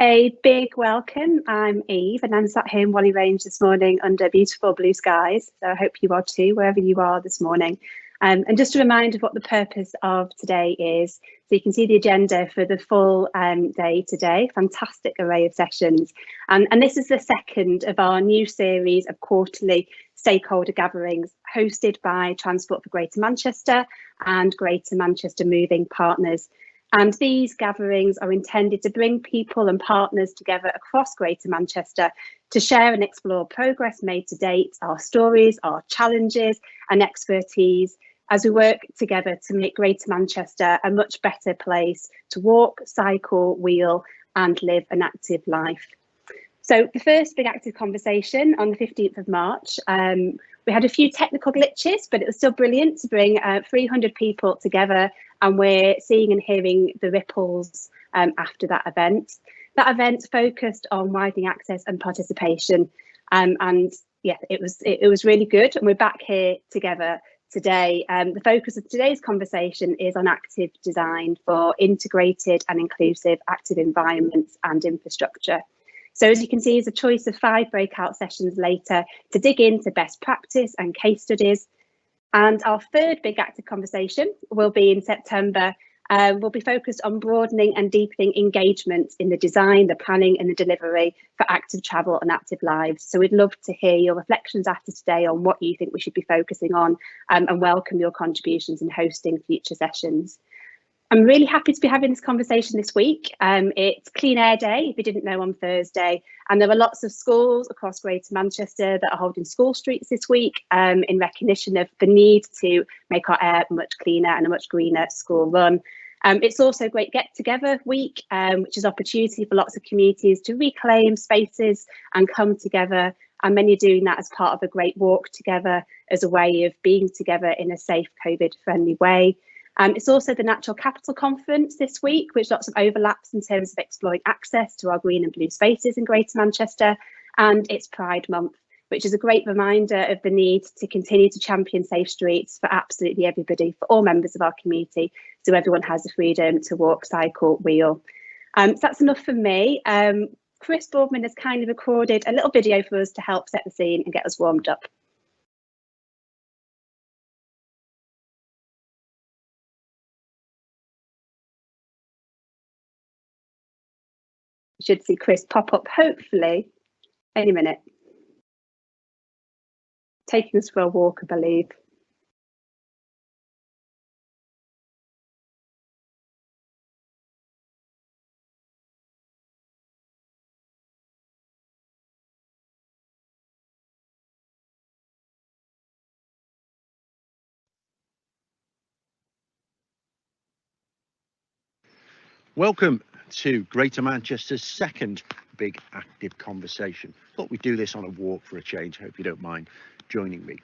A big welcome. I'm Eve and I'm sat here in Wally Range this morning under beautiful blue skies. So I hope you are too, wherever you are this morning. And just a reminder of what the purpose of today is. So you can see the agenda for the full day today, fantastic array of sessions. And this is the second of our new series of quarterly stakeholder gatherings hosted by Transport for Greater Manchester and Greater Manchester Moving partners. And these gatherings are intended to bring people and partners together across Greater Manchester to share and explore progress made to date, our stories, our challenges and expertise as we work together to make Greater Manchester a much better place to walk, cycle, wheel and live an active life. So the first big active conversation on the 15th of March, we had a few technical glitches, but it was still brilliant to bring 300 people together, and we're seeing and hearing the ripples after that event. That event focused on widening access and participation, and yeah, it was really good. And we're back here together today. The focus of today's conversation is on active design for integrated and inclusive active environments and infrastructure. So as you can see, there's a choice of 5 breakout sessions later to dig into best practice and case studies. And our third big active conversation will be in September. We'll be focused on broadening and deepening engagement in the design, the planning and the delivery for active travel and active lives. So we'd love to hear your reflections after today on what you think we should be focusing on, and welcome your contributions in hosting future sessions. I'm really happy to be having this conversation this week. It's Clean Air Day, if you didn't know, on Thursday, and there are lots of schools across Greater Manchester that are holding school streets this week in recognition of the need to make our air much cleaner and a much greener school run. It's also a great get together week, which is opportunity for lots of communities to reclaim spaces and come together. And many are doing that as part of a great walk together as a way of being together in a safe COVID friendly way. It's also the Natural Capital Conference this week, which lots of overlaps in terms of exploring access to our green and blue spaces in Greater Manchester. And it's Pride Month, which is a great reminder of the need to continue to champion safe streets for absolutely everybody, for all members of our community, so everyone has the freedom to walk, cycle, wheel. So that's enough from me. Chris Boardman has kindly recorded a little video for us to help set the scene and get us warmed up. Should see Chris pop up hopefully any minute. Taking us for a walk, I believe. Welcome to Greater Manchester's second big active conversation. Thought we'd do this on a walk for a change. Hope you don't mind joining me.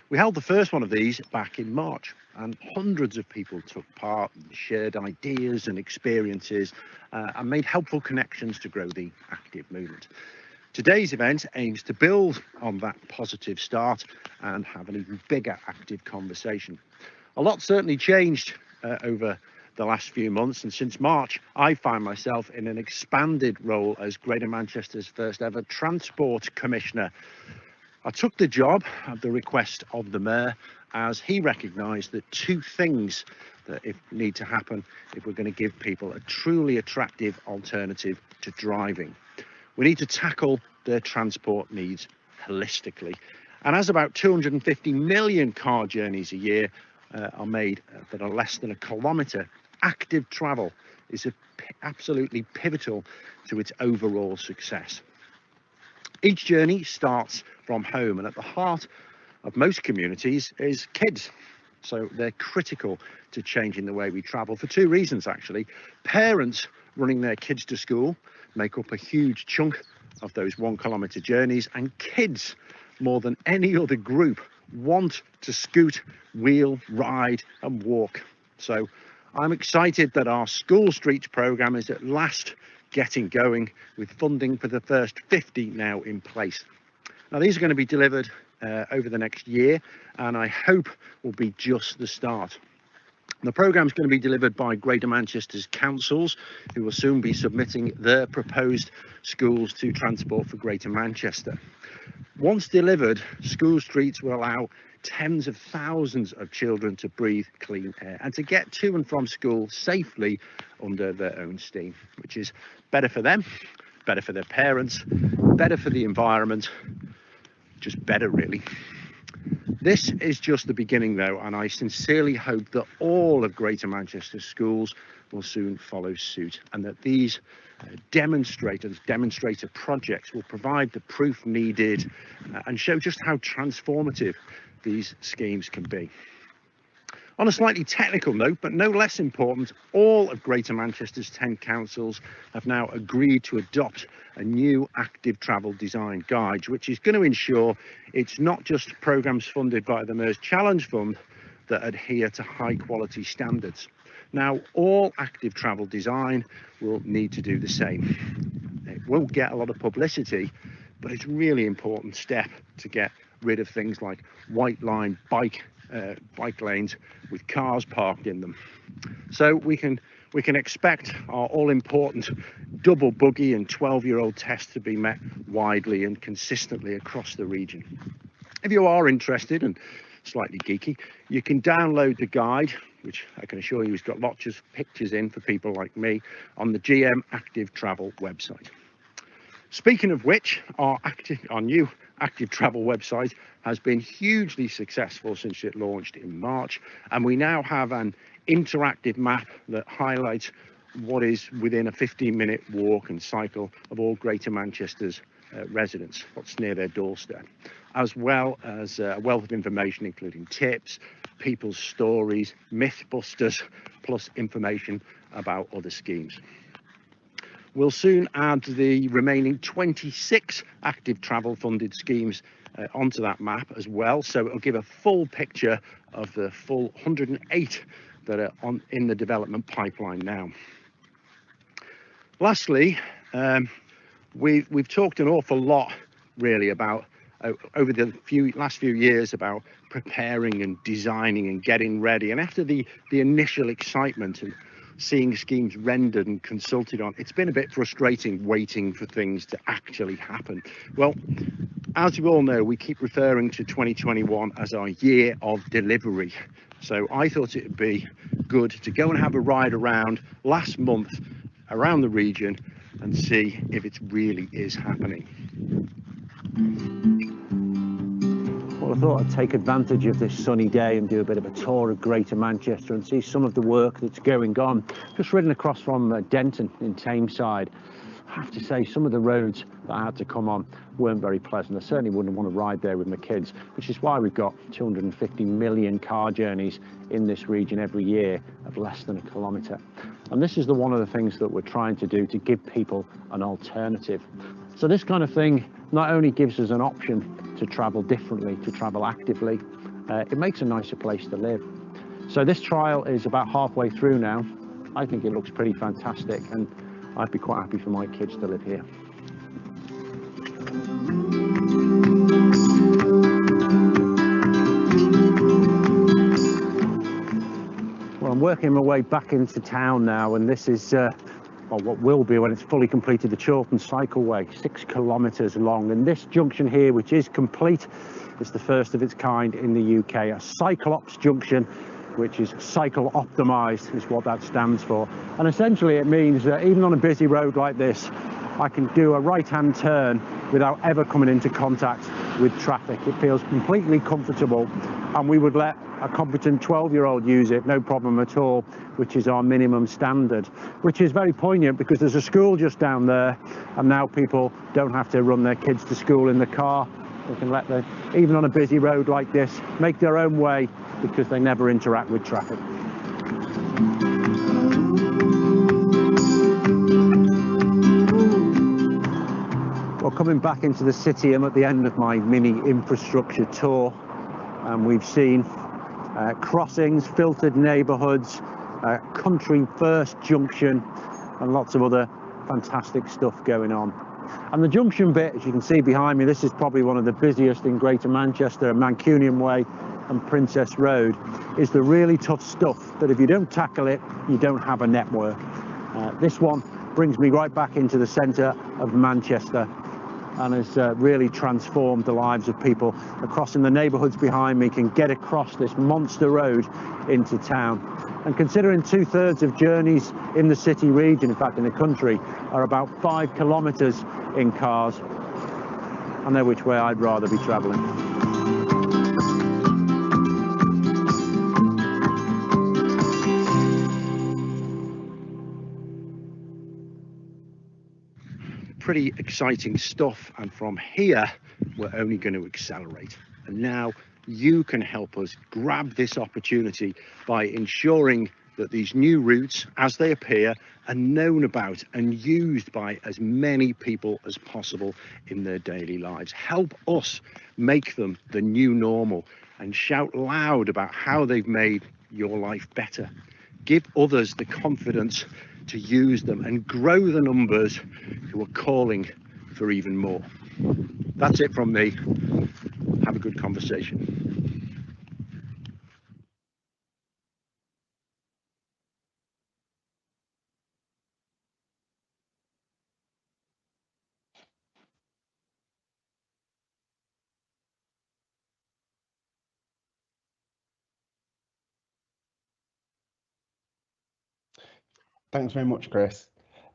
We held the first one of these back in March, and hundreds of people took part and shared ideas and experiences and made helpful connections to grow the active movement. Today's event aims to build on that positive start and have an even bigger active conversation. A lot certainly changed over the last few months, and since March I find myself in an expanded role as Greater Manchester's first ever Transport Commissioner. I took the job at the request of the Mayor, as he recognised that 2 things that need to happen if we're going to give people a truly attractive alternative to driving. We need to tackle their transport needs holistically, and as about 250 million car journeys a year are made that are less than a kilometre, active travel is absolutely pivotal to its overall success. Each journey starts from home, and at the heart of most communities is kids. So they're critical to changing the way we travel for 2 reasons, actually. Parents running their kids to school make up a huge chunk of those 1 kilometre journeys, and kids, more than any other group, want to scoot, wheel, ride and walk. So I'm excited that our School Streets programme is at last getting going, with funding for the first 50 now in place. Now these are going to be delivered over the next year, and I hope will be just the start. The programme is going to be delivered by Greater Manchester's councils, who will soon be submitting their proposed schools to Transport for Greater Manchester. Once delivered, school streets will allow tens of thousands of children to breathe clean air and to get to and from school safely under their own steam, which is better for them, better for their parents, better for the environment, just better really. This is just the beginning though, and I sincerely hope that all of Greater Manchester schools will soon follow suit, and that these demonstrator projects will provide the proof needed and show just how transformative these schemes can be. On a slightly technical note, but no less important, all of Greater Manchester's 10 councils have now agreed to adopt a new active travel design guide, which is going to ensure it's not just programmes funded by the MERS Challenge Fund that adhere to high quality standards. Now, all active travel design will need to do the same. It won't get a lot of publicity, but it's a really important step to get rid of things like white line bike lanes with cars parked in them. So we can expect our all-important double buggy and 12-year-old test to be met widely and consistently across the region. If you are interested and slightly geeky, you can download the guide, which I can assure you has got lots of pictures in for people like me, on the GM Active Travel website. Speaking of which, our new Active Travel website has been hugely successful since it launched in March, and we now have an interactive map that highlights what is within a 15-minute walk and cycle of all Greater Manchester's residents, what's near their doorstep, as well as a wealth of information including tips, people's stories, mythbusters, plus information about other schemes. We'll soon add the remaining 26 active travel funded schemes onto that map as well, so it'll give a full picture of the full 108 that are in the development pipeline now. Lastly, we've talked an awful lot really about over the last few years about preparing and designing and getting ready, and after the initial excitement and seeing schemes rendered and consulted on, it's been a bit frustrating waiting for things to actually happen. Well, as you all know, we keep referring to 2021 as our year of delivery. So I thought it would be good to go and have a ride around last month around the region and see if it really is happening. Well, I thought I'd take advantage of this sunny day and do a bit of a tour of Greater Manchester and see some of the work that's going on. Just ridden across from Denton in Tameside. I have to say, some of the roads that I had to come on weren't very pleasant. I certainly wouldn't want to ride there with my kids, which is why we've got 250 million car journeys in this region every year of less than a kilometre. And this is one of the things that we're trying to do to give people an alternative. So this kind of thing not only gives us an option to travel differently, to travel actively, it makes a nicer place to live. So this trial is about halfway through now. I think it looks pretty fantastic, and I'd be quite happy for my kids to live here. Well, I'm working my way back into town now, and this is well, what will be, when it's fully completed, the Chorlton Cycleway, 6 kilometres long. And this junction here, which is complete, is the first of its kind in the UK, a Cyclops junction, which is cycle optimised, is what that stands for. And essentially it means that even on a busy road like this, I can do a right-hand turn without ever coming into contact with traffic. It feels completely comfortable, and we would let a competent 12-year-old use it, no problem at all, which is our minimum standard, which is very poignant because there's a school just down there, and now people don't have to run their kids to school in the car. They can let them, even on a busy road like this, make their own way because they never interact with traffic. Well, coming back into the city, I'm at the end of my mini infrastructure tour, and we've seen crossings, filtered neighbourhoods, country first junction, and lots of other fantastic stuff going on. And the junction bit, as you can see behind me, this is probably one of the busiest in Greater Manchester, Mancunian Way. and Princess Road is the really tough stuff that if you don't tackle it, you don't have a network. This one brings me right back into the centre of Manchester and has really transformed the lives of people across in the neighbourhoods behind me, can get across this monster road into town. And considering 2/3 of journeys in the city region, in fact in the country, are about 5 kilometres in cars, I know which way I'd rather be travelling. Pretty exciting stuff, and from here we're only going to accelerate. And now you can help us grab this opportunity by ensuring that these new routes, as they appear, are known about and used by as many people as possible in their daily lives. Help us make them the new normal and shout loud about how they've made your life better. Give others the confidence to use them and grow the numbers who are calling for even more. That's it from me. Have a good conversation. Thanks very much, Chris.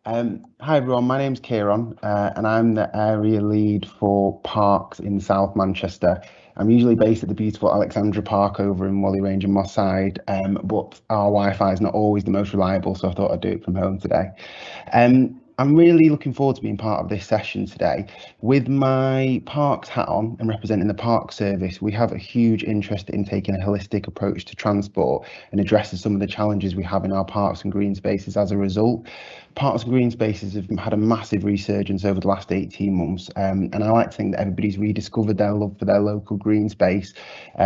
Hi everyone, my name's Kieran and I'm the area lead for parks in South Manchester. I'm usually based at the beautiful Alexandra Park over in Whalley Range and Moss Side, but our Wi-Fi is not always the most reliable, so I thought I'd do it from home today. I'm really looking forward to being part of this session today. With my parks hat on and representing the park service, we have a huge interest in taking a holistic approach to transport and addressing some of the challenges we have in our parks and green spaces as a result. Parks and green spaces have had a massive resurgence over the last 18 months, and I like to think that everybody's rediscovered their love for their local green space.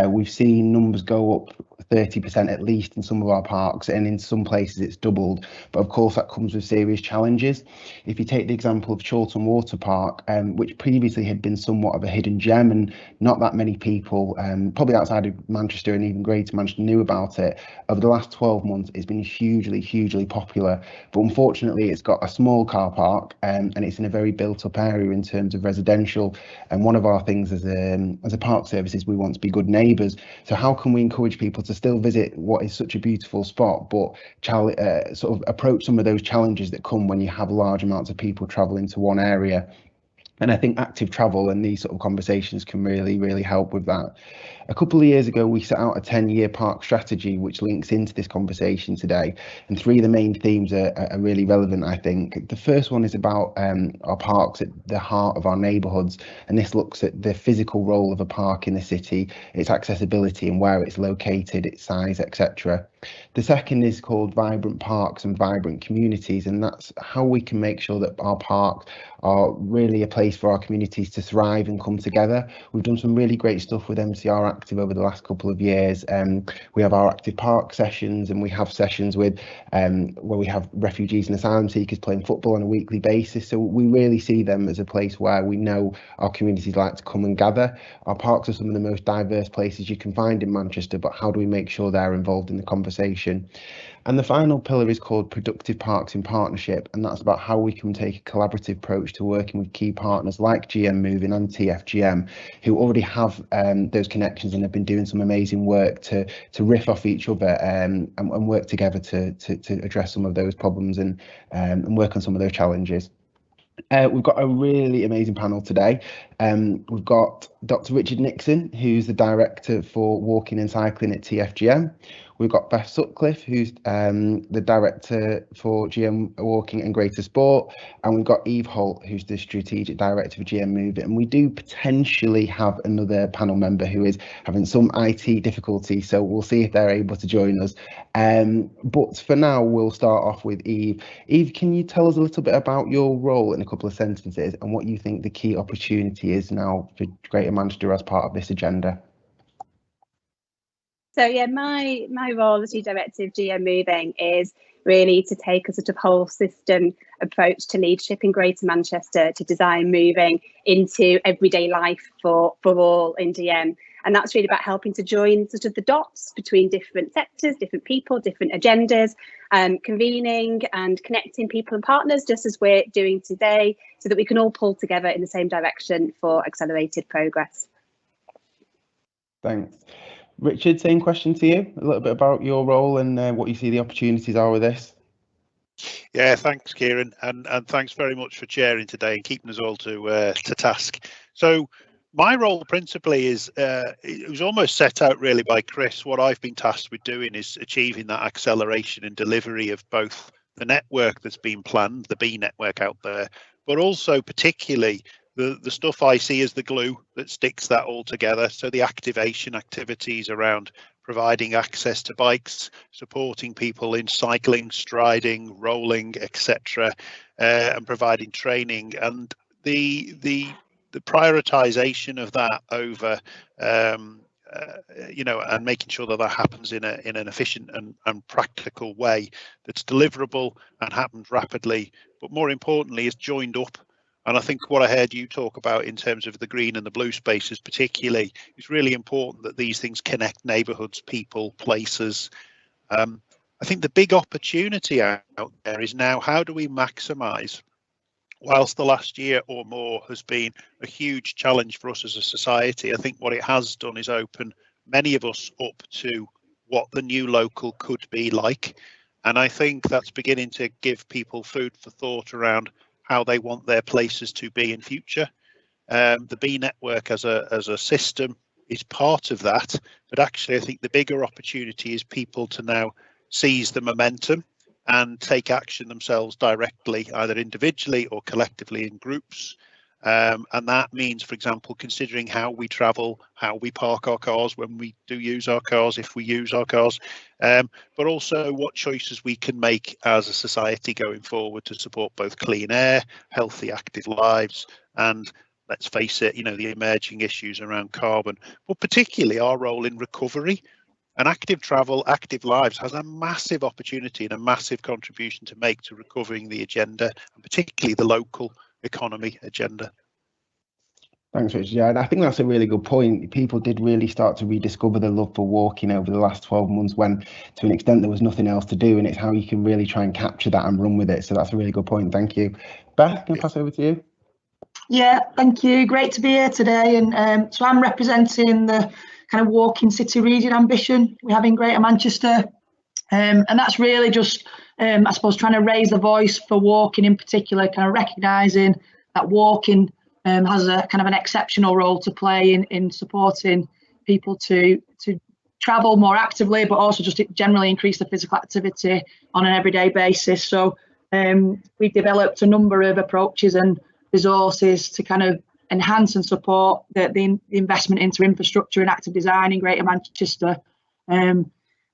We've seen numbers go up 30% at least in some of our parks, and in some places it's doubled, but of course that comes with serious challenges. If you take the example of Chorlton Water Park, which previously had been somewhat of a hidden gem and not that many people, probably outside of Manchester and even Greater Manchester, knew about it, over the last 12 months it's been hugely popular, but unfortunately it's got a small car park and it's in a very built up area in terms of residential, and one of our things as a park service is we want to be good neighbours. So how can we encourage people to still visit what is such a beautiful spot, but sort of approach some of those challenges that come when you have large amounts of people travelling to one area? And I think active travel and these sort of conversations can really help with that. A couple of years ago, we set out a 10-year park strategy, which links into this conversation today. And three of the main themes are really relevant, I think. The first one is about our parks at the heart of our neighbourhoods. And this looks at the physical role of a park in the city, its accessibility and where it's located, its size, etc. The second is called Vibrant Parks and Vibrant Communities, and that's how we can make sure that our parks are really a place for our communities to thrive and come together. We've done some really great stuff with MCR Active over the last couple of years. We have our Active Park sessions, and we have sessions with where we have refugees and asylum seekers playing football on a weekly basis. So we really see them as a place where we know our communities like to come and gather. Our parks are some of the most diverse places you can find in Manchester, but how do we make sure they're involved in the conversation? And the final pillar is called Productive Parks in Partnership, and that's about how we can take a collaborative approach to working with key partners like GM Moving and TfGM, who already have those connections and have been doing some amazing work to riff off each other and work together to address some of those problems and work on some of those challenges. We've got a really amazing panel today. We've got Dr. Richard Nixon, who's the Director for Walking and Cycling at TfGM. We've got Beth Sutcliffe, who's the Director for GM Walking and Greater Sport. And we've got Eve Holt, who's the Strategic Director for GM Moving. And we do potentially have another panel member who is having some IT difficulty, so we'll see if they're able to join us. But for now, we'll start off with Eve. Eve, can you tell us a little bit about your role in a couple of sentences and what you think the key opportunity is now for Greater Manchester as part of this agenda? So yeah, my role as Director of GM Moving is really to take a sort of whole system approach to leadership in Greater Manchester, to design moving into everyday life for all in GM. And that's really about helping to join sort of the dots between different sectors, different people, different agendas, convening and connecting people and partners, just as we're doing today, so that we can all pull together in the same direction for accelerated progress. Thanks. Richard, same question to you, a little bit about your role and what you see the opportunities are with this. Yeah, thanks, Kieran, and thanks very much for chairing today and keeping us all to task. So my role principally is, it was almost set out really by Chris. What I've been tasked with doing is achieving that acceleration and delivery of both the network that's been planned, the B network out there, but also particularly the stuff I see as the glue that sticks that all together. So the activation activities around providing access to bikes, supporting people in cycling, striding, rolling, etc., and providing training, and the prioritization of that over and making sure that happens in an efficient and practical way that's deliverable and happens rapidly, but more importantly is joined up. And I think what I heard you talk about in terms of the green and the blue spaces particularly is really important, that these things connect neighbourhoods, people, places. I think the big opportunity out there is now, how do we maximise, whilst the last year or more has been a huge challenge for us as a society, I think what it has done is open many of us up to what the new local could be like. And I think that's beginning to give people food for thought around how they want their places to be in future. The B network as a system is part of that, but actually I think the bigger opportunity is people to now seize the momentum and take action themselves directly, either individually or collectively in groups. And that means, for example, considering how we travel, how we park our cars when we do use our cars, if we use our cars, but also what choices we can make as a society going forward to support both clean air, healthy, active lives, and let's face it, the emerging issues around carbon, but particularly our role in recovery. And active travel, active lives has a massive opportunity and a massive contribution to make to recovering the agenda, and particularly the local economy agenda. Thanks, Richard. Yeah, and I think that's a really good point. People did really start to rediscover the love for walking over the last 12 months when, to an extent, there was nothing else to do, and it's how you can really try and capture that and run with it. So that's a really good point. Thank you. Beth, can I pass over to you? Yeah, thank you. Great to be here today. And so I'm representing the kind of walking city region ambition we have in Greater Manchester. And that's really just, I suppose, trying to raise the voice for walking in particular, kind of recognising that walking has a kind of an exceptional role to play in supporting people to travel more actively, but also just generally increase the physical activity on an everyday basis. So we've developed a number of approaches and resources to kind of enhance and support the investment into infrastructure and active design in Greater Manchester. And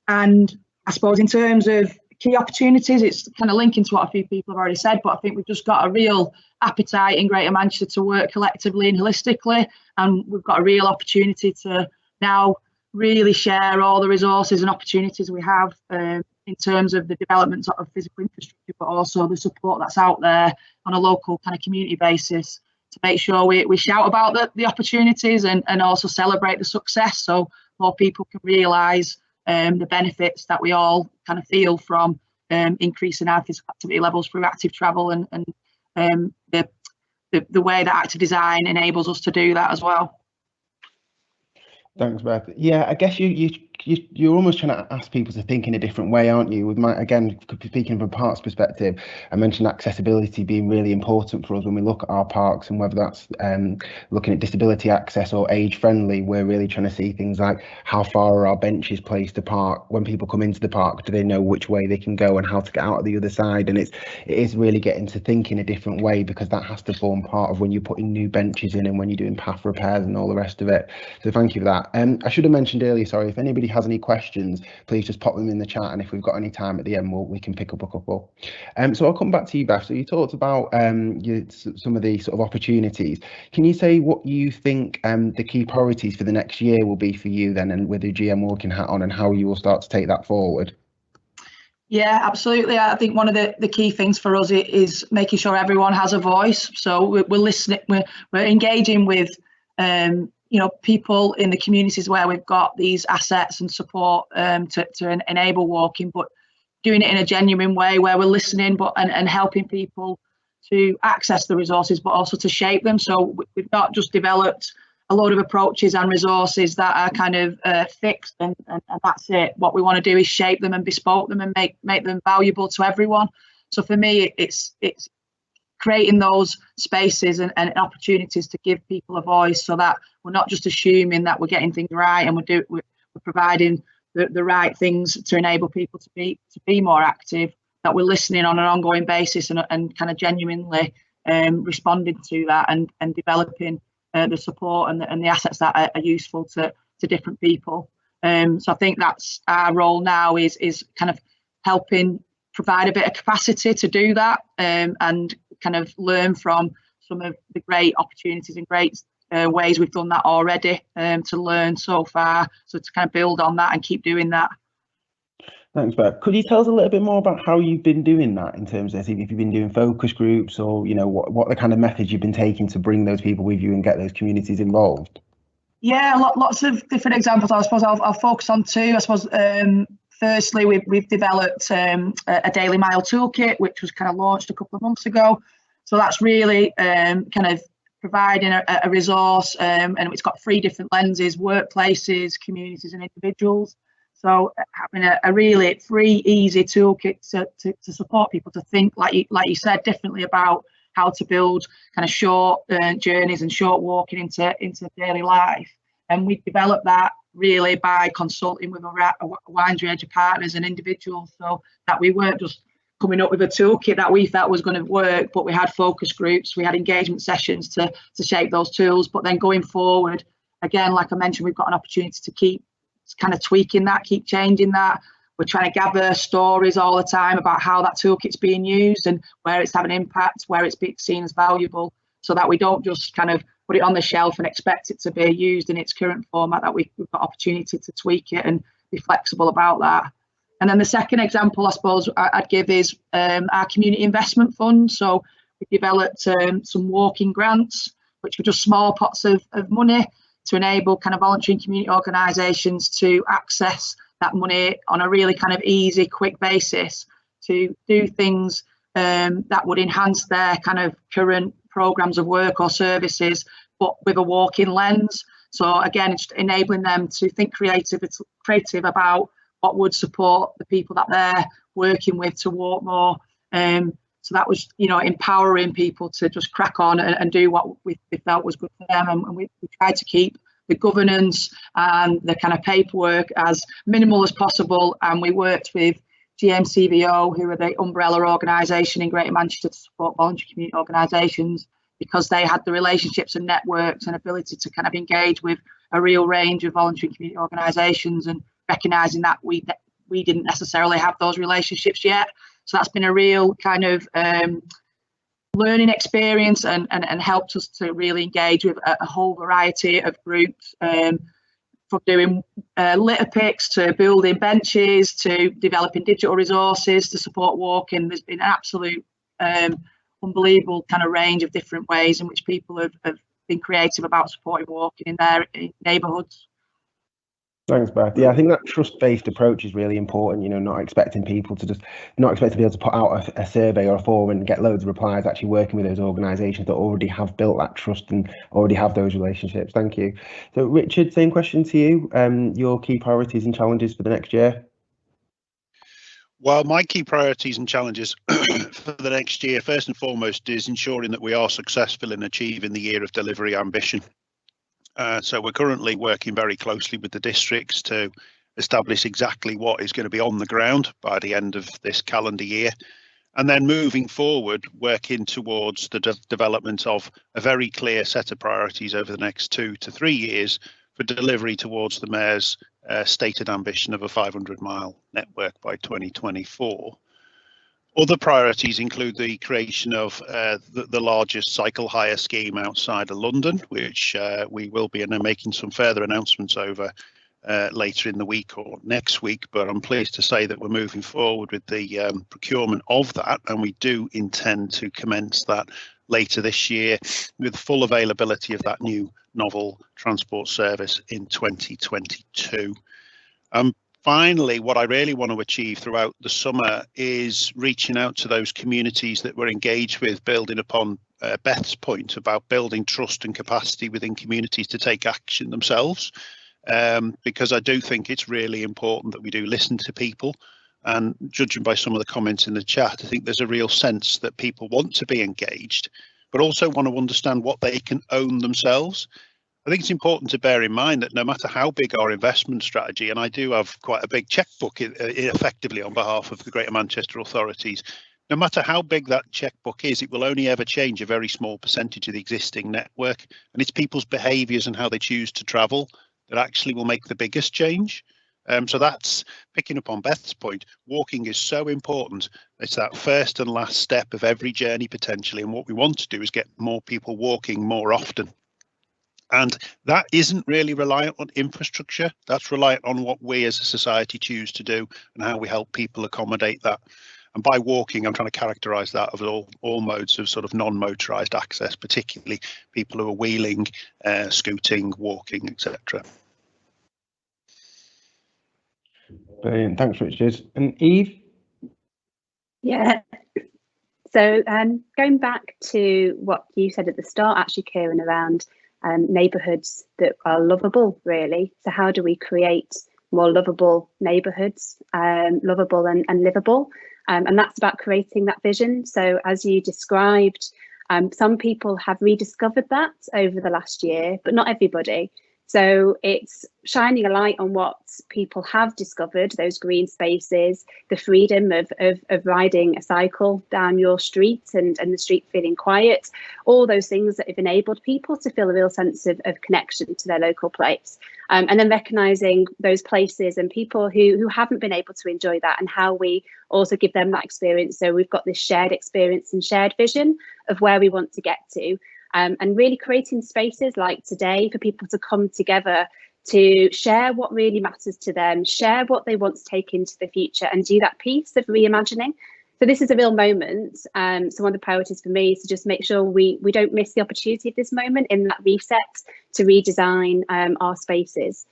I suppose in terms of key opportunities, it's kind of linking to what a few people have already said, but I think we've just got a real appetite in Greater Manchester to work collectively and holistically, and we've got a real opportunity to now really share all the resources and opportunities we have in terms of the development of physical infrastructure, but also the support that's out there on a local kind of community basis to make sure we shout about the opportunities and also celebrate the success, so more people can realise the benefits that we all kind of feel from increasing our physical activity levels through active travel and the way that active design enables us to do that as well. Thanks, Beth. Yeah, I guess you're almost trying to ask people to think in a different way, aren't you? With again, speaking from a parks perspective, I mentioned accessibility being really important for us when we look at our parks, and whether that's looking at disability access or age friendly, we're really trying to see things like how far are our benches placed apart. When people come into the park, do they know which way they can go and how to get out of the other side? And it is really getting to think in a different way, because that has to form part of when you're putting new benches in and when you're doing path repairs and all the rest of it. So thank you for that. I should have mentioned earlier, sorry, if anybody has any questions, please just pop them in the chat, and if we've got any time at the end, we can pick up a couple. So I'll come back to you, Beth. So you talked about some of the sort of opportunities. Can you say what you think the key priorities for the next year will be for you then, and with the GM walking hat on, and how you will start to take that forward? Yeah, absolutely. I think one of the key things for us is making sure everyone has a voice. So we're listening, we're engaging with people in the communities where we've got these assets and support to enable walking, but doing it in a genuine way where we're listening and helping people to access the resources, but also to shape them. So we've not just developed a load of approaches and resources that are kind of fixed and that's it. What we want to do is shape them and bespoke them and make them valuable to everyone. So for me, it's creating those spaces and opportunities to give people a voice, so that we're not just assuming that we're getting things right and we're providing the right things to enable people to be more active, that we're listening on an ongoing basis and kind of genuinely responding to that and developing the support and the assets that are useful to different people. So I think that's our role now, is kind of helping provide a bit of capacity to do that, and kind of learn from some of the great opportunities and great ways we've done that already, to learn so far, so to kind of build on that and keep doing that. Thanks, Bert. Could you tell us a little bit more about how you've been doing that, in terms of if you've been doing focus groups, or what the kind of methods you've been taking to bring those people with you and get those communities involved? Yeah, lots of different examples. I suppose I'll focus on two. I suppose firstly, we've developed a daily mile toolkit, which was kind of launched a couple of months ago. So that's really kind of providing a resource, and it's got 3 different lenses: workplaces, communities and individuals. So having a really free, easy toolkit to support people to think, like you said, differently about how to build kind of short journeys and short walking into daily life. And we developed that really by consulting with a wide range of partners and individuals, so that we weren't just coming up with a toolkit that we felt was going to work, but we had focus groups, we had engagement sessions to shape those tools. But then going forward, again, like I mentioned, we've got an opportunity to keep kind of tweaking that, keep changing that. We're trying to gather stories all the time about how that toolkit's being used and where it's having an impact, where it's being seen as valuable, so that we don't just kind of put it on the shelf and expect it to be used in its current format, that we've got opportunity to tweak it and be flexible about that. And then the second example, I suppose, I'd give is our community investment fund. So we developed some walking grants, which were just small pots of money to enable kind of voluntary and community organisations to access that money on a really kind of easy, quick basis to do things that would enhance their kind of current programmes of work or services, but with a walking lens. So again, it's enabling them to think creative about what would support the people that they're working with to walk more. So that was, empowering people to just crack on and do what we felt was good for them. And we tried to keep the governance and the kind of paperwork as minimal as possible. And we worked with GMCVO, who are the umbrella organisation in Greater Manchester to support voluntary community organisations, because they had the relationships and networks and ability to kind of engage with a real range of voluntary community organisations, and recognising that we didn't necessarily have those relationships yet. So that's been a real kind of learning experience and helped us to really engage with a whole variety of groups, from doing litter picks to building benches to developing digital resources to support walking. There's been an absolute unbelievable kind of range of different ways in which people have been creative about supporting walking in their neighbourhoods. Thanks, Beth. Yeah, I think that trust-based approach is really important, not expecting people to be able to put out a survey or a form and get loads of replies, actually working with those organisations that already have built that trust and already have those relationships. Thank you. So Richard, same question to you. Your key priorities and challenges for the next year? Well, my key priorities and challenges for the next year, first and foremost, is ensuring that we are successful in achieving the year of delivery ambition. So we're currently working very closely with the districts to establish exactly what is going to be on the ground by the end of this calendar year. And then moving forward, working towards the development of a very clear set of priorities over the next 2 to 3 years for delivery towards the Mayor's stated ambition of a 500-mile network by 2024. Other priorities include the creation of the largest cycle hire scheme outside of London, which we will be making some further announcements over later in the week or next week. But I'm pleased to say that we're moving forward with the procurement of that, and we do intend to commence that later this year, with full availability of that new novel transport service in 2022. Finally, what I really want to achieve throughout the summer is reaching out to those communities that we're engaged with, building upon Beth's point about building trust and capacity within communities to take action themselves, because I do think it's really important that we do listen to people. And judging by some of the comments in the chat, I think there's a real sense that people want to be engaged, but also want to understand what they can own themselves. I think it's important to bear in mind that no matter how big our investment strategy, and I do have quite a big checkbook effectively on behalf of the Greater Manchester authorities, no matter how big that checkbook is, it will only ever change a very small percentage of the existing network. And it's people's behaviours and how they choose to travel that actually will make the biggest change. So that's picking up on Beth's point. Walking is so important. It's that first and last step of every journey potentially. And what we want to do is get more people walking more often. And that isn't really reliant on infrastructure. That's reliant on what we as a society choose to do and how we help people accommodate that. And by walking, I'm trying to characterise that of all modes of sort of non-motorised access, particularly people who are wheeling, scooting, walking, etc. Brilliant, thanks, Richard. And Eve? Yeah. So going back to what you said at the start, actually, Kieran, around neighbourhoods that are lovable, really. So how do we create more lovable neighbourhoods, lovable and livable? And that's about creating that vision. So as you described, some people have rediscovered that over the last year, but not everybody. So it's shining a light on what people have discovered, those green spaces, the freedom of riding a cycle down your street and the street feeling quiet, all those things that have enabled people to feel a real sense of connection to their local place. And then recognising those places and people who haven't been able to enjoy that, and how we also give them that experience. So we've got this shared experience and shared vision of where we want to get to. And really creating spaces like today for people to come together to share what really matters to them, share what they want to take into the future, and do that piece of reimagining. So this is a real moment. So one of the priorities for me is to just make sure we don't miss the opportunity of this moment in that reset to redesign our spaces.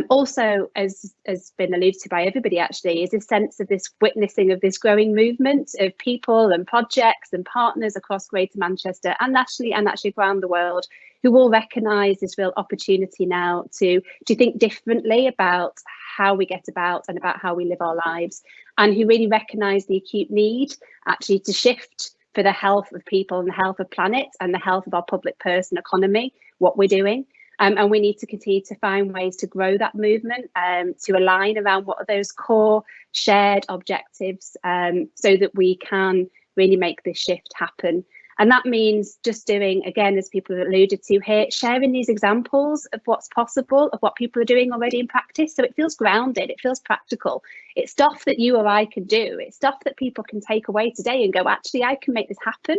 Also, as been alluded to by everybody, actually, is a sense of this witnessing of this growing movement of people and projects and partners across Greater Manchester and nationally and actually around the world, who all recognise this real opportunity now to think differently about how we get about and about how we live our lives, and who really recognise the acute need actually to shift for the health of people and the health of planet and the health of our public purse and economy, what we're doing. And we need to continue to find ways to grow that movement, to align around what are those core shared objectives, so that we can really make this shift happen. And that means just doing, again, as people have alluded to here, sharing these examples of what's possible, of what people are doing already in practice. So it feels grounded, it feels practical. It's stuff that you or I can do. It's stuff that people can take away today and go, actually, I can make this happen.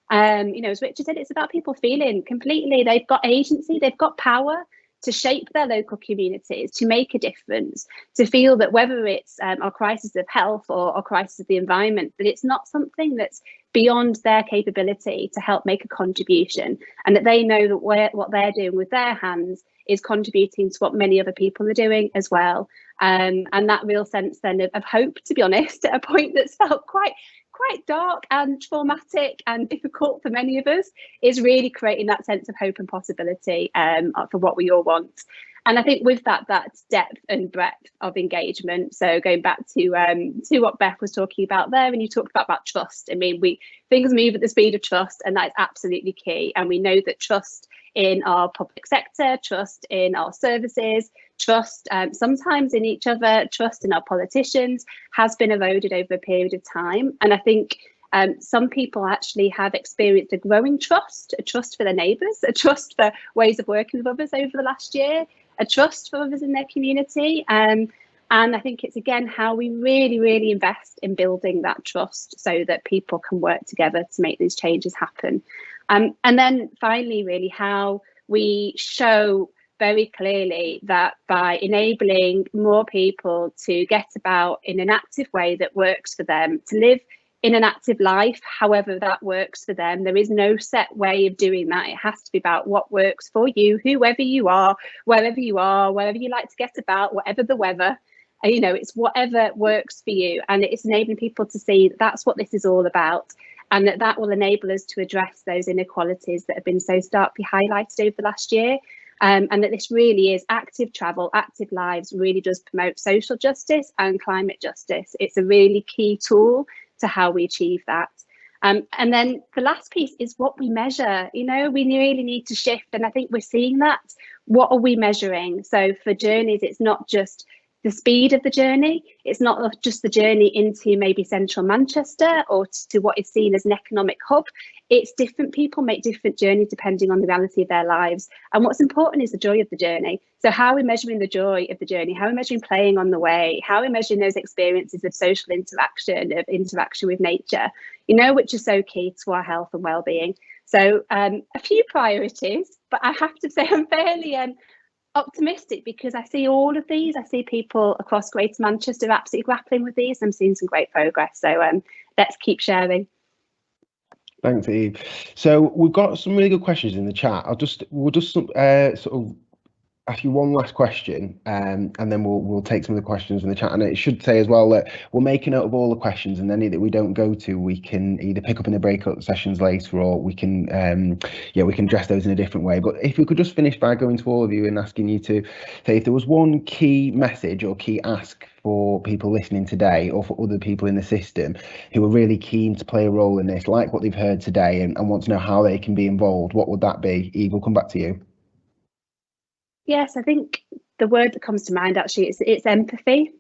You know, as Richard said, it's about people feeling completely they've got agency, they've got power to shape their local communities, to make a difference, to feel that whether it's our crisis of health or our crisis of the environment, that it's not something that's beyond their capability to help make a contribution, and that they know that what they're doing with their hands is contributing to what many other people are doing as well. And that real sense then of hope, to be honest, at a point that's felt quite dark and traumatic and difficult for many of us, is really creating that sense of hope and possibility for what we all want. And I think with that depth and breadth of engagement, so going back to what Beth was talking about there, and you talked about trust. I mean, things move at the speed of trust, and that is absolutely key. And we know that trust in our public sector, trust in our services, trust sometimes in each other, trust in our politicians has been eroded over a period of time. And I think some people actually have experienced a growing trust, a trust for their neighbours, a trust for ways of working with others over the last year, a trust for others in their community. And I think it's, again, how we really, really invest in building that trust so that people can work together to make these changes happen. And then finally, really, how we show very clearly that by enabling more people to get about in an active way that works for them, to live in an active life, however that works for them. There is no set way of doing that. It has to be about what works for you, whoever you are, wherever you like to get about, whatever the weather. You know, it's whatever works for you, and it's enabling people to see that that's what this is all about, and that will enable us to address those inequalities that have been so starkly highlighted over the last year. And that this really is active travel, active lives really does promote social justice and climate justice. It's a really key tool to how we achieve that. And then the last piece is what we measure. You know, we really need to shift, and I think we're seeing that. What are we measuring? So for journeys, it's not just the speed of the journey, it's not just the journey into maybe central Manchester or to what is seen as an economic hub. It's different people make different journeys depending on the reality of their lives. And what's important is the joy of the journey. So how are we measuring the joy of the journey? How are we measuring playing on the way? How are we measuring those experiences of social interaction, of interaction with nature, you know, which is so key to our health and well-being. So a few priorities, but I have to say I'm fairly optimistic because I see all of these. I see people across Greater Manchester absolutely grappling with these. I'm seeing some great progress. So let's keep sharing. Thanks, Eve. So we've got some really good questions in the chat. We'll just sort of ask you one last question, and then we'll take some of the questions in the chat. And it should say as well that we'll make a note of all the questions, and any that we don't go to, we can either pick up in the breakout sessions later, or we can we can address those in a different way. But if we could just finish by going to all of you and asking you to say if there was one key message or key ask for people listening today, or for other people in the system who are really keen to play a role in this, like what they've heard today, and want to know how they can be involved, what would that be? Eve, we'll come back to you. Yes, I think the word that comes to mind actually is it's empathy.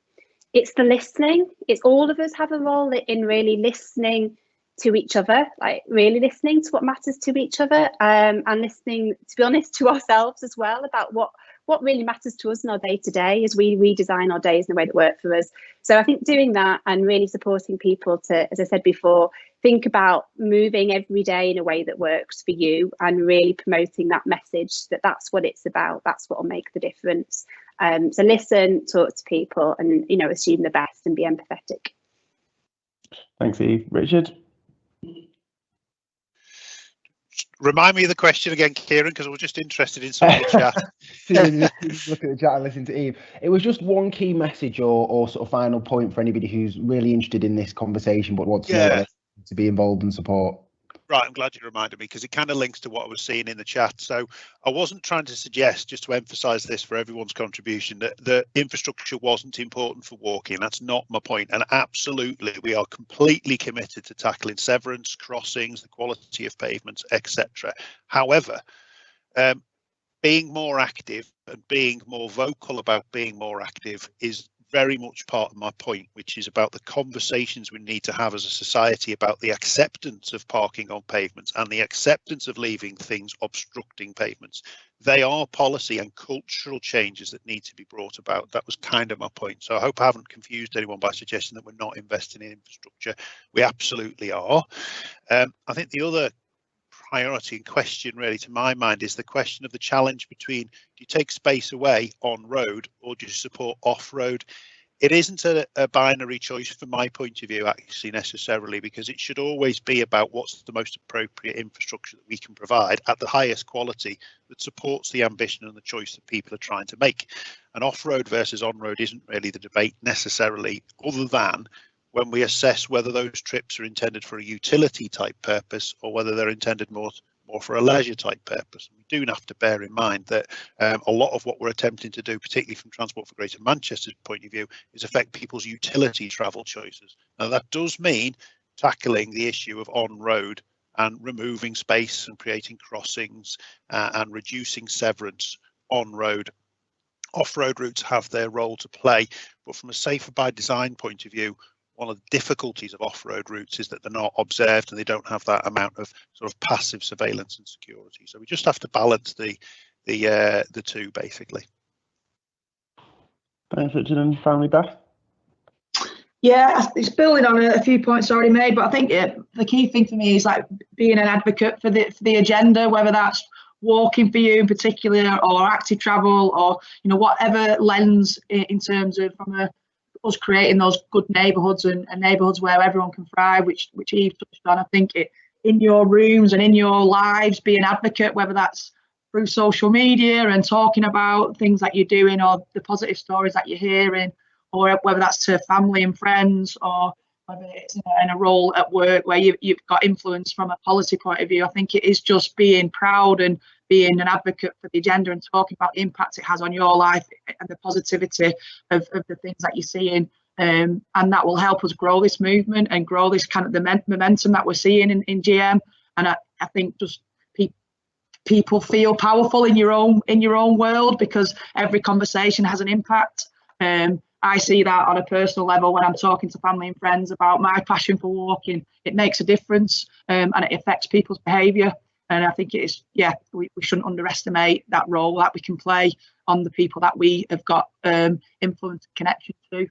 It's the listening. It's all of us have a role in really listening to each other, like really listening to what matters to each other, and listening, to be honest, to ourselves as well about what really matters to us in our day to day as we redesign our days in the way that work for us. So I think doing that and really supporting people to, as I said before, think about moving every day in a way that works for you, and really promoting that message that that's what it's about. That's what will make the difference. So listen, talk to people, and, you know, assume the best and be empathetic. Thanks, Eve. Richard? Remind me of the question again, Kieran, because I was just interested in some of the chat. Look at the chat and listen to Eve. It was just one key message or sort of final point for anybody who's really interested in this conversation but wants to know to be involved and support. Right, I'm glad you reminded me, because it kind of links to what I was seeing in the chat. So I wasn't trying to suggest, just to emphasise this for everyone's contribution, that the infrastructure wasn't important for walking. That's not my point. And absolutely, we are completely committed to tackling severance, crossings, the quality of pavements, etc. However, being more active and being more vocal about being more active is very much part of my point, which is about the conversations we need to have as a society about the acceptance of parking on pavements and the acceptance of leaving things obstructing pavements. They are policy and cultural changes that need to be brought about. That was kind of my point. So I hope I haven't confused anyone by suggesting that we're not investing in infrastructure. We absolutely are. I think the other priority and question, really, to my mind, is the question of the challenge between, do you take space away on road or do you support off road? It isn't a binary choice from my point of view, actually, necessarily, because it should always be about what's the most appropriate infrastructure that we can provide at the highest quality that supports the ambition and the choice that people are trying to make. And off-road versus on-road isn't really the debate necessarily, other than when we assess whether those trips are intended for a utility type purpose or whether they're intended more for a leisure type purpose. We do have to bear in mind that a lot of what we're attempting to do, particularly from Transport for Greater Manchester's point of view, is affect people's utility travel choices. Now that does mean tackling the issue of on-road and removing space and creating crossings and reducing severance on-road. Off-road routes have their role to play, but from a safer by design point of view, one of the difficulties of off-road routes is that they're not observed and they don't have that amount of sort of passive surveillance and security. So we just have to balance the two, basically. Thanks, Richard. And finally, Beth? Yeah, it's building on a few points already made, but I think the key thing for me is like being an advocate for the agenda, whether that's walking for you in particular or active travel or, you know, whatever lens in terms of from a us creating those good neighbourhoods and neighbourhoods where everyone can thrive, which Eve touched on. I think in your rooms and in your lives, be an advocate, whether that's through social media and talking about things that you're doing or the positive stories that you're hearing, or whether that's to family and friends, or whether it's in a role at work where you've got influence from a policy point of view. I think it is just being proud and being an advocate for the agenda and talking about the impact it has on your life and the positivity of the things that you're seeing. And that will help us grow this movement and grow this kind of the momentum that we're seeing in GM. And I think just people feel powerful in your own world, because every conversation has an impact. I see that on a personal level when I'm talking to family and friends about my passion for walking. It makes a difference, and it affects people's behaviour. And I think it is, we shouldn't underestimate that role that we can play on the people that we have got influence and connection to.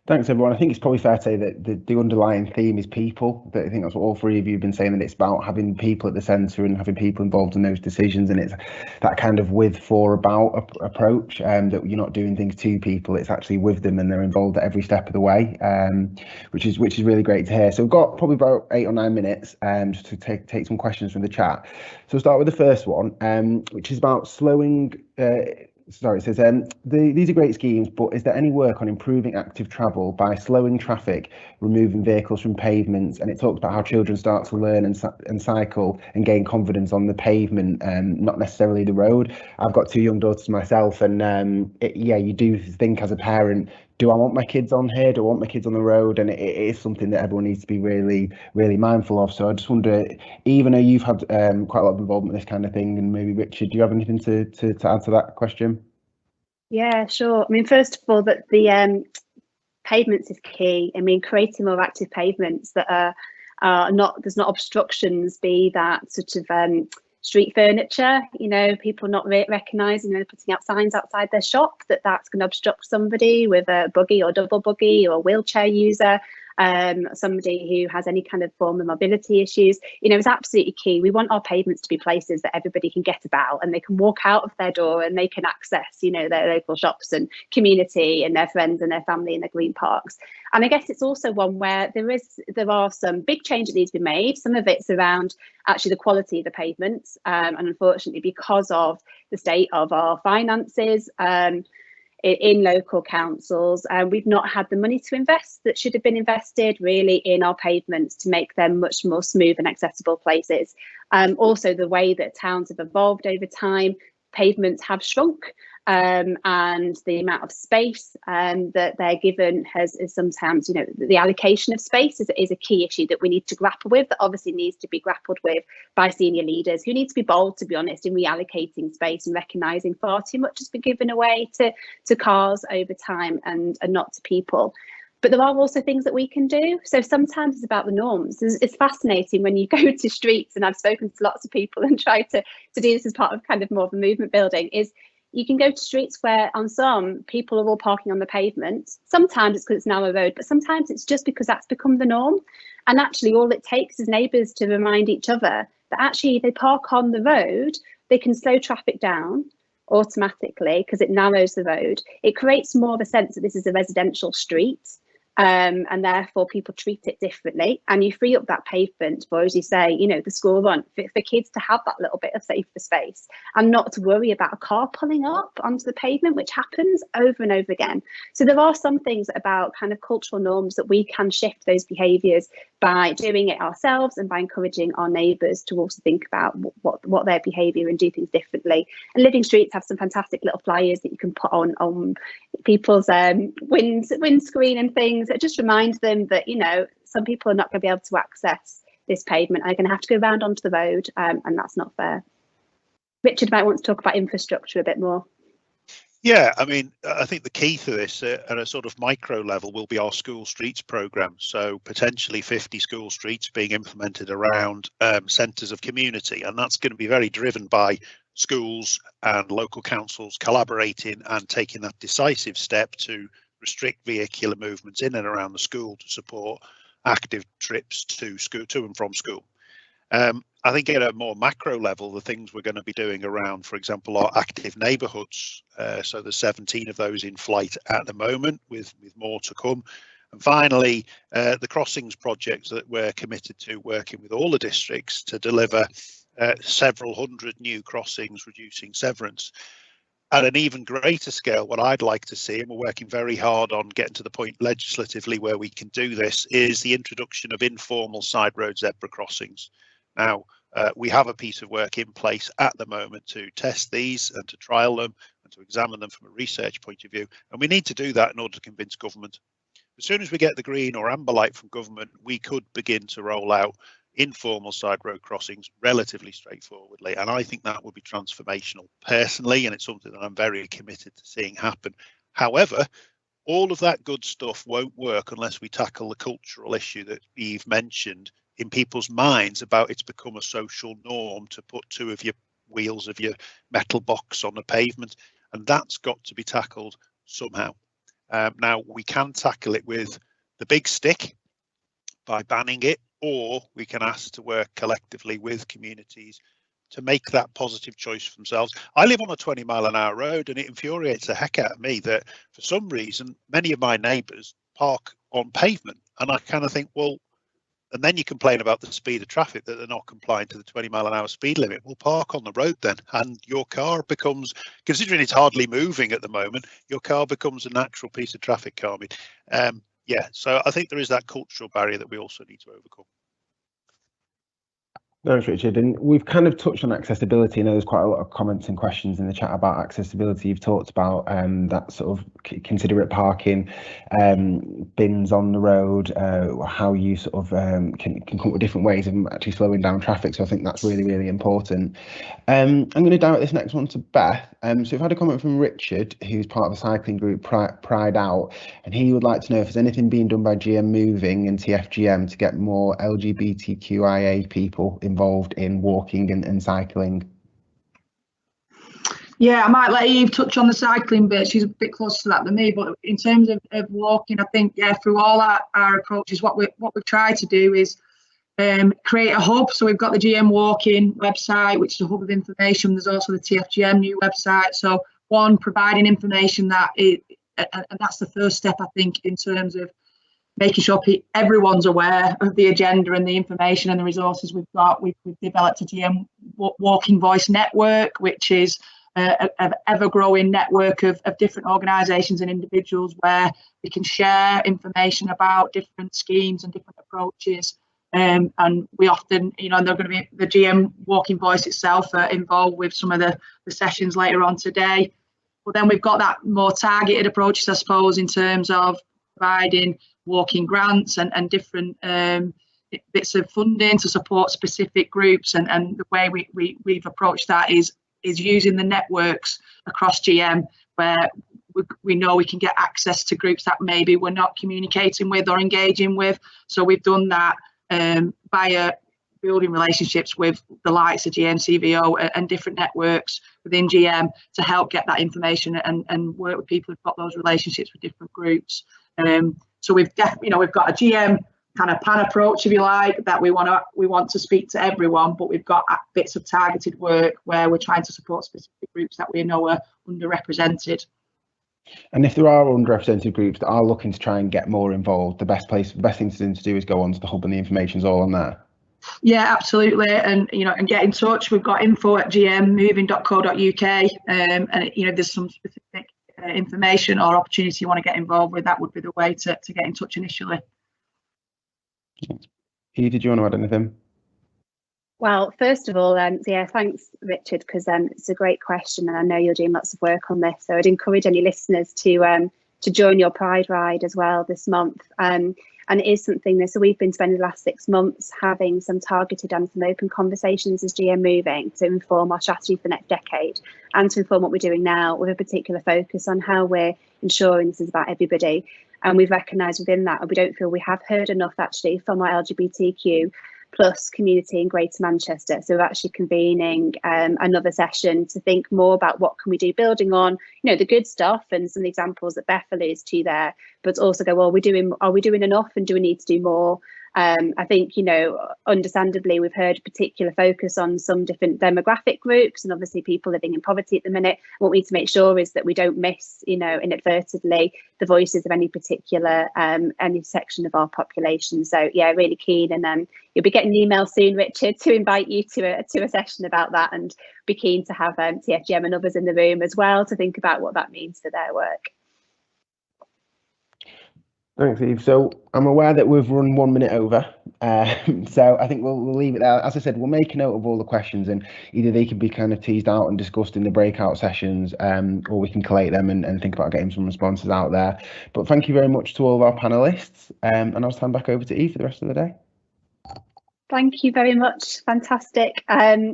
Thanks, everyone. I think it's probably fair to say that the underlying theme is people. I think that's what all three of you have been saying, that it's about having people at the centre and having people involved in those decisions. And it's that kind of with, for, about approach, that you're not doing things to people, it's actually with them and they're involved at every step of the way, which is really great to hear. So we've got probably about 8 or 9 minutes just to take some questions from the chat. So we'll start with the first one, which is about slowing. Sorry, it says, these are great schemes, but is there any work on improving active travel by slowing traffic, removing vehicles from pavements? And it talks about how children start to learn and cycle and gain confidence on the pavement, not necessarily the road. I've got 2 young daughters myself, and you do think as a parent, do I want my kids on here? Do I want my kids on the road? And it is something that everyone needs to be really, really mindful of. So I just wonder, even though you've had quite a lot of involvement in this kind of thing, and maybe Richard, do you have anything to add to that question? Yeah, sure. I mean, first of all, that the pavements is key. I mean, creating more active pavements that are there's not obstructions, be that sort of street furniture, people not recognising, putting out signs outside their shop that's going to obstruct somebody with a buggy or double buggy or a wheelchair user, somebody who has any kind of form of mobility issues. It's absolutely key. We want our pavements to be places that everybody can get about and they can walk out of their door and they can access, their local shops and community and their friends and their family in their green parks. And I guess it's also one where there are some big changes that need to be made. Some of it's around actually the quality of the pavements, and unfortunately, because of the state of our finances in local councils, we've not had the money to invest that should have been invested really in our pavements to make them much more smooth and accessible places. Also, the way that towns have evolved over time, pavements have shrunk, and the amount of space that they're given is sometimes, the allocation of space is a key issue that we need to grapple with, that obviously needs to be grappled with by senior leaders who need to be bold, to be honest, in reallocating space and recognising far too much has been given away to cars over time and not to people. But there are also things that we can do. So sometimes it's about the norms. It's fascinating when you go to streets, and I've spoken to lots of people and tried to do this as part of kind of more of a movement building, is you can go to streets where on some people are all parking on the pavement. Sometimes it's because it's narrow road, but sometimes it's just because that's become the norm. And actually all it takes is neighbours to remind each other that actually they park on the road, they can slow traffic down automatically because it narrows the road. It creates more of a sense that this is a residential street. And therefore people treat it differently, and you free up that pavement for, as you say, the school run, for kids to have that little bit of safer space and not to worry about a car pulling up onto the pavement, which happens over and over again. So there are some things about kind of cultural norms that we can shift those behaviours by doing it ourselves and by encouraging our neighbours to also think about what their behaviour and do things differently. And Living Streets have some fantastic little flyers that you can put on people's windscreen and things that just remind them that some people are not going to be able to access this pavement, are going to have to go around onto the road, and that's not fair. Richard might want to talk about infrastructure a bit more. Yeah, I mean, I think the key to this at a sort of micro level will be our school streets programme. So potentially 50 school streets being implemented around centres of community. And that's going to be very driven by schools and local councils collaborating and taking that decisive step to restrict vehicular movements in and around the school to support active trips to and from school. I think at a more macro level, the things we're going to be doing around, for example, our active neighbourhoods. So there's 17 of those in flight at the moment, with more to come. And finally, the crossings projects that we're committed to, working with all the districts to deliver several hundred new crossings, reducing severance. At an even greater scale, what I'd like to see, and we're working very hard on getting to the point legislatively where we can do this, is the introduction of informal side road zebra crossings. Now, we have a piece of work in place at the moment to test these and to trial them and to examine them from a research point of view. And we need to do that in order to convince government. As soon as we get the green or amber light from government, we could begin to roll out informal side road crossings relatively straightforwardly. And I think that would be transformational personally, and it's something that I'm very committed to seeing happen. However, all of that good stuff won't work unless we tackle the cultural issue that Eve mentioned in people's minds about it's become a social norm to put two of your wheels of your metal box on the pavement, and that's got to be tackled somehow. Now, we can tackle it with the big stick by banning it, or we can ask to work collectively with communities to make that positive choice for themselves. I live on a 20-mile-an-hour road, and it infuriates the heck out of me that for some reason many of my neighbours park on pavement, and I kind of think, well, and then you complain about the speed of traffic, that they're not complying to the 20-mile-an-hour speed limit. Well, park on the road then, and your car becomes, considering it's hardly moving at the moment, your car becomes a natural piece of traffic calming. Yeah, so I think there is that cultural barrier that we also need to overcome. Thanks, Richard. And we've kind of touched on accessibility. I know there's quite a lot of comments and questions in the chat about accessibility. You've talked about that sort of considerate parking, bins on the road, how you sort of can come up with different ways of actually slowing down traffic. So I think that's really, really important. I'm going to direct this next one to Beth. So we've had a comment from Richard, who's part of a cycling group, Pride Out, and he would like to know if there's anything being done by GM Moving and TfGM to get more LGBTQIA people involved in walking and cycling. Yeah, I might let Eve touch on the cycling bit. She's a bit closer to that than me. But in terms of walking, I think, yeah, through all our approaches, what we've tried to do is create a hub. So we've got the GM Walking website, which is a hub of information. There's also the TfGM new website. So one, providing information and that's the first step, I think, in terms of making sure everyone's aware of the agenda and the information and the resources we've got. We've developed a GM Walking Voice Network, which is an ever-growing network of different organisations and individuals where we can share information about different schemes and different approaches. And we often, they're going to be the GM Walking Voice itself involved with some of the sessions later on today. But then we've got that more targeted approaches, I suppose, in terms of providing walking grants and different bits of funding to support specific groups. And the way we've approached that is using the networks across GM, where we know we can get access to groups that maybe we're not communicating with or engaging with. So we've done that via building relationships with the likes of GM, CVO and different networks within GM to help get that information and work with people who've got those relationships with different groups. So we've got a GM kind of pan approach, if you like, that we want to speak to everyone, but we've got bits of targeted work where we're trying to support specific groups that we know are underrepresented. And if there are underrepresented groups that are looking to try and get more involved, the best thing to do is go onto the hub, and the information's all on there. Yeah, absolutely. And and get in touch. We've got info@gmmoving.co.uk, and there's some specific information or opportunity you want to get involved with. That would be the way to get in touch initially. Eve, did you want to add anything? Well, first of all, yeah, thanks, Richard, because it's a great question, and I know you're doing lots of work on this. So I'd encourage any listeners to join your Pride Ride as well this month. And it is something so we've been spending the last 6 months having some targeted and some open conversations as GM Moving to inform our strategy for the next decade and to inform what we're doing now, with a particular focus on how we're ensuring this is about everybody. And we've recognised within that, and we don't feel we have heard enough actually from our LGBTQ plus community in Greater Manchester. So we're actually convening another session to think more about what can we do, building on the good stuff and some of the examples that Beth alludes to there, but also go, well, are we doing enough, and do we need to do more? I think, you know, understandably, we've heard a particular focus on some different demographic groups, and obviously people living in poverty at the minute. What we need to make sure is that we don't miss, you know, inadvertently the voices of any particular any section of our population. So yeah, really keen, and you'll be getting an email soon, Richard, to invite you to a session about that, and be keen to have TfGM and others in the room as well to think about what that means for their work. Thanks, Eve. So I'm aware that we've run 1 minute over, so I think we'll leave it there. As I said, we'll make a note of all the questions, and either they can be kind of teased out and discussed in the breakout sessions, or we can collate them and think about getting some responses out there. But thank you very much to all of our panelists, and I'll stand back over to Eve for the rest of the day. Thank you very much. Fantastic.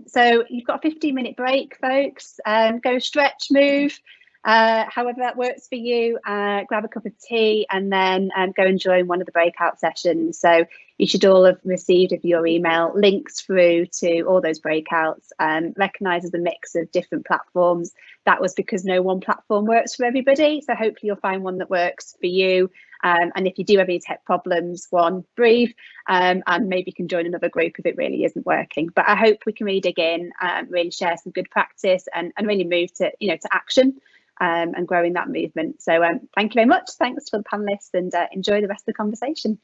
So you've got a 15-minute break, folks. Go stretch, move, however that works for you. Grab a cup of tea, and then go and join one of the breakout sessions. So you should all have received of your email links through to all those breakouts. Recognises a mix of different platforms. That was because no one platform works for everybody. So hopefully you'll find one that works for you. And if you do have any tech problems, breathe, and maybe you can join another group if it really isn't working. But I hope we can really dig in, really share some good practice, and really move to, you know, to action, and growing that movement. So thank you very much. Thanks to the panelists, and enjoy the rest of the conversation.